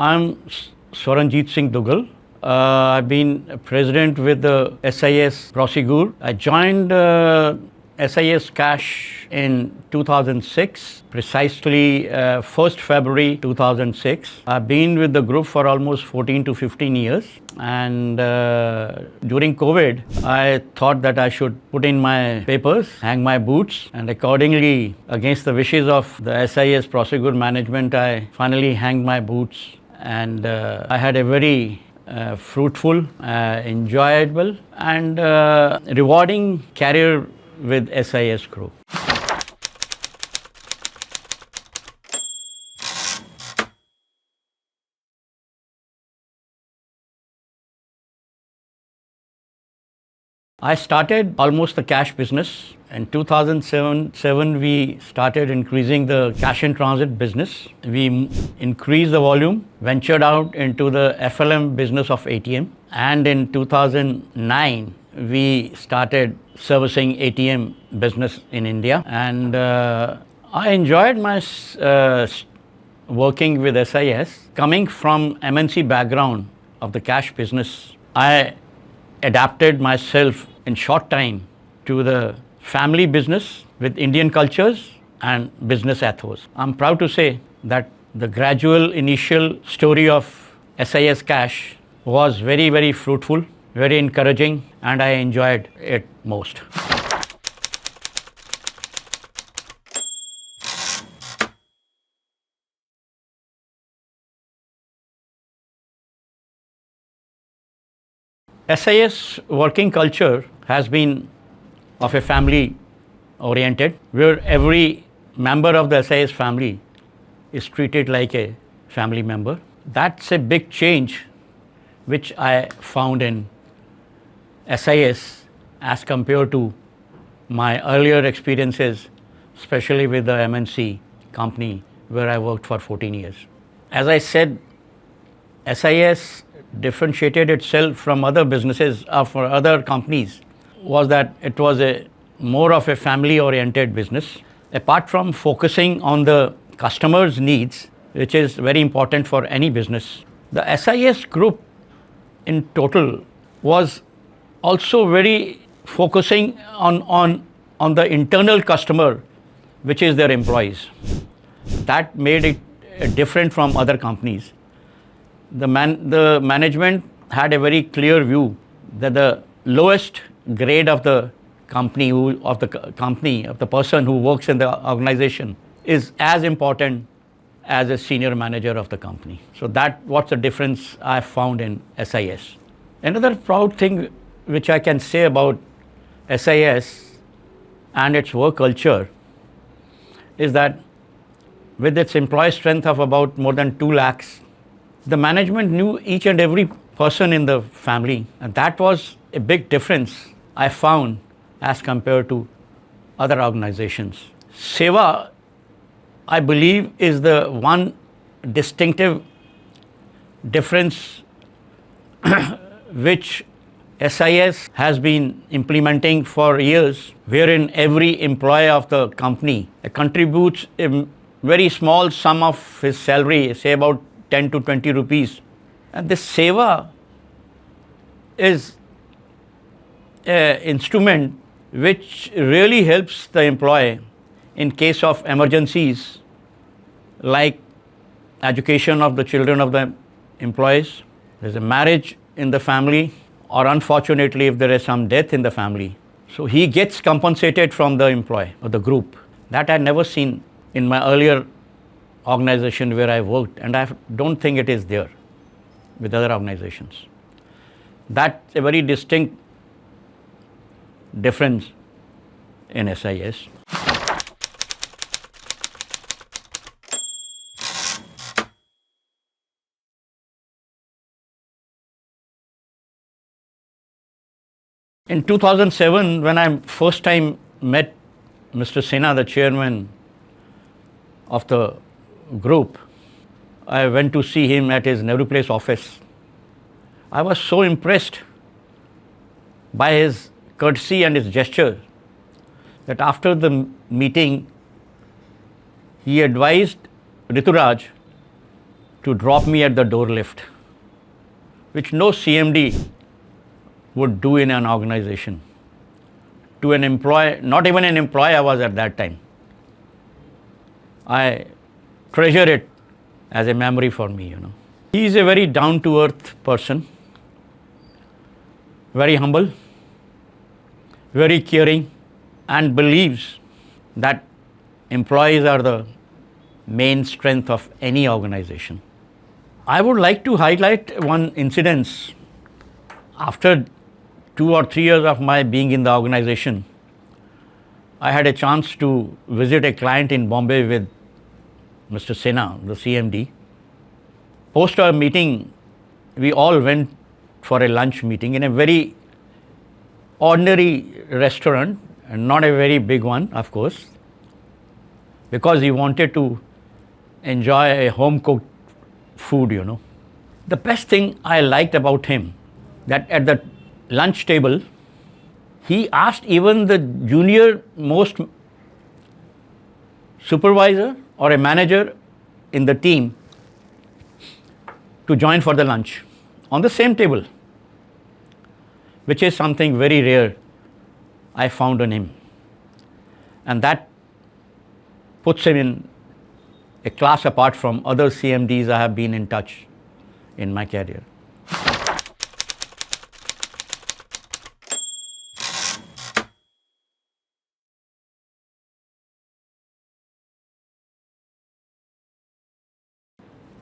I'm Swaranjeet Singh Duggal. I've been president with the SIS-Prosegur. I joined SIS Cash in 2006, precisely 1st February 2006. I've been with the group for almost 14 to 15 years. And during COVID, I thought that I should put in my papers, hang my boots, and accordingly, against the wishes of the SIS-Prosegur management, I finally hanged my boots. And I had a very fruitful, enjoyable, and rewarding career with SIS Group. I started almost the cash business. In 2007, we started increasing the cash in transit business. We increased the volume, ventured out into the FLM business of ATM. And in 2009, we started servicing ATM business in India. And I enjoyed my working with SIS. Coming from MNC background of the cash business, I adapted myself in short time to the family business with Indian cultures and business ethos. I'm proud to say that the gradual initial story of SIS Cash was very, very fruitful, very encouraging, and I enjoyed it most. SIS working culture has been of a family oriented, where every member of the SIS family is treated like a family member. That's a big change which I found in SIS as compared to my earlier experiences, especially with the MNC company where I worked for 14 years. As I said, SIS differentiated itself from other businesses or for other companies was that it was a more of a family oriented business. Apart from focusing on the customer's needs, which is very important for any business, the SIS group in total was also very focusing on the internal customer, which is their employees. That made it different from other companies. The management had a very clear view that the lowest grade of the company, of the person who works in the organization, is as important as a senior manager of the company. So that's the difference I found in SIS. Another proud thing which I can say about SIS and its work culture is that with its employee strength of about more than 2 lakhs, the management knew each and every person in the family, and that was a big difference I found as compared to other organizations. Seva, I believe, is the one distinctive difference which SIS has been implementing for years, wherein every employee of the company contributes a very small sum of his salary, say about 10 to 20 rupees. And this Seva is an instrument which really helps the employee in case of emergencies like education of the children of the employees, there's a marriage in the family, or unfortunately if there is some death in the family. So he gets compensated from the employee or the group. That I never seen in my earlier organization where I worked, and I don't think it is there with other organizations. That's a very distinct difference in SIS. In 2007, when I first time met Mr. Sinha, the chairman of the group, I went to see him at his Nehru Place office. I was so impressed by his courtesy and his gesture that after the meeting, he advised Rituraj to drop me at the door lift, which no CMD would do in an organization. To an employee, not even an employee I was at that time. I treasure it as a memory for me. He is a very down-to-earth person, very humble, very caring, and believes that employees are the main strength of any organization. I would like to highlight one incident. After 2 or 3 years of my being in the organization, I had a chance to visit a client in Bombay with Mr. Sinha, the CMD. Post our meeting, we all went for a lunch meeting in a very ordinary restaurant, and not a very big one, of course, because he wanted to enjoy a home-cooked food. The best thing I liked about him, that at the lunch table, he asked even the junior most supervisor or a manager in the team to join for the lunch on the same table, which is something very rare I found on him. And that puts him in a class apart from other CMDs I have been in touch in my career.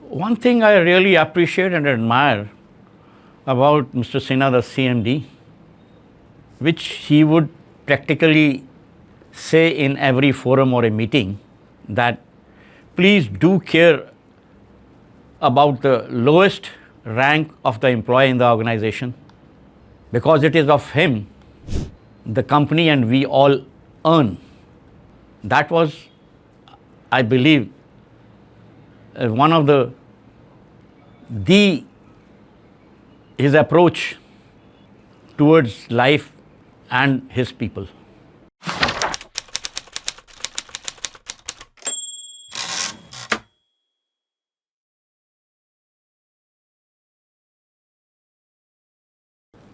One thing I really appreciate and admire about Mr. Sinha, the CMD, which he would practically say in every forum or a meeting, that please do care about the lowest rank of the employee in the organization, because it is of him the company and we all earn. That was, I believe, one of his approach towards life and his people.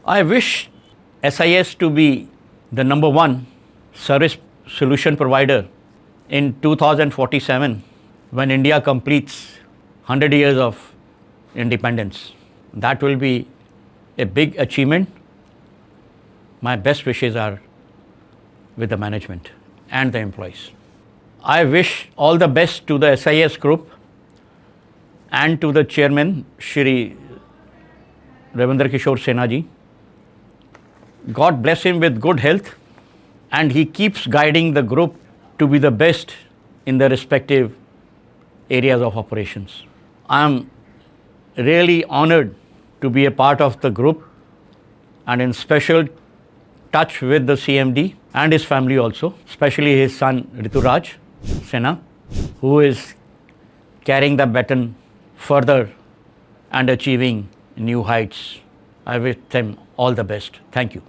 I wish SIS to be the number one service solution provider in 2047, when India completes 100 years of independence. That will be a big achievement. My best wishes are with the management and the employees. I wish all the best to the SIS group and to the chairman, Shri Ravindra Kishore Sinha ji. God bless him with good health, and he keeps guiding the group to be the best in the respective areas of operations. I am really honored to be a part of the group and in special touch with the CMD and his family also, especially his son Rituraj Sinha, who is carrying the baton further and achieving new heights. I wish them all the best. Thank you.